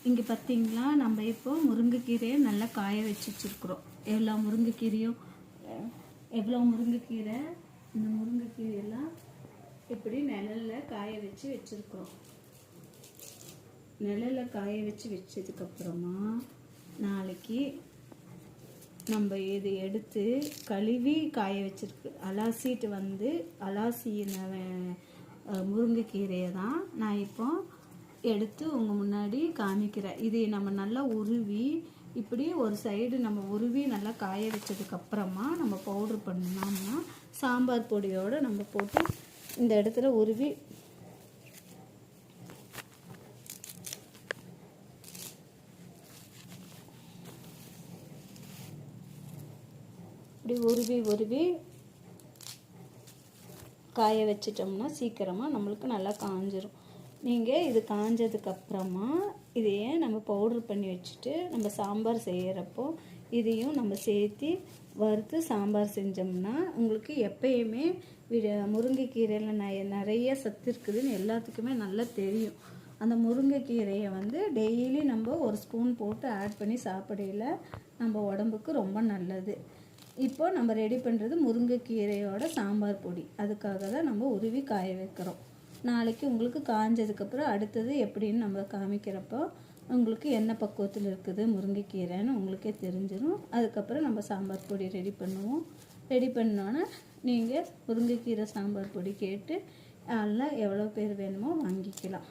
இங்கே பார்த்தீங்களா, நம்ம இப்போ முருங்கைக்கீரையை நல்லா காய வச்சு வச்சுருக்குறோம். எவ்வளோ முருங்கைக்கீரை, இந்த முருங்கைக்கீரையெல்லாம் இப்படி நிழலில் காய வச்சு வச்சுருக்குறோம். நிழலில் காய வச்சு வச்சதுக்கப்புறமா நாளைக்கு நம்ம இது எடுத்து கழுவி காய வச்சுருக்கு அலாசின முருங்கைக்கீரையை தான் நான் இப்போ எடுத்து உங்கள் முன்னாடி காமிக்கிறேன். இதை நம்ம நல்லா உருவி இப்படி ஒரு சைடு நம்ம உருவி நல்லா காய வச்சதுக்கப்புறமா நம்ம பவுட்ரு பண்ணோம்னா சாம்பார் பொடியோடு நம்ம போட்டு இந்த இடத்துல உருவி இப்படி உருவி காய வச்சிட்டோம்னா சீக்கிரமாக நம்மளுக்கு நல்லா காஞ்சிரும். நீங்கள் இது காஞ்சதுக்கப்புறமா இதையே நம்ம பவுட்ரு பண்ணி வச்சுட்டு நம்ம சாம்பார் செய்கிறப்போ இதையும் நம்ம சேர்த்து வறுத்து சாம்பார் செஞ்சோம்னா உங்களுக்கு எப்பயுமே முருங்கைக்கீரையில் நிறைய சத்து இருக்குதுன்னு எல்லாத்துக்குமே நல்லா தெரியும். அந்த முருங்கைக்கீரையை டெய்லி நம்ம ஒரு ஸ்பூன் போட்டு ஆட் பண்ணி சாப்பிடையில் நம்ம உடம்புக்கு ரொம்ப நல்லது. இப்போ நம்ம ரெடி பண்ணுறது முருங்கைக்கீரையோட சாம்பார் பொடி. அதுக்காக தான் நம்ம உருவி காய வைக்கிறோம். நாளைக்கு உங்களுக்கு காஞ்சதுக்கப்புறம் அடுத்தது எப்படின்னு நம்ம காமிக்கிறப்போ உங்களுக்கு என்ன பக்குவத்தில் இருக்குது முருங்கைக்கீரைன்னு உங்களுக்கே தெரிஞ்சிடும். அதுக்கப்புறம் நம்ம சாம்பார் பொடி ரெடி பண்ணுவோம். ரெடி பண்ணோன்னே நீங்கள் முருங்கைக்கீரை சாம்பார் பொடி கேட்டு எல்லாம் எவ்வளோ பேர் வேணுமோ வாங்கிக்கலாம்.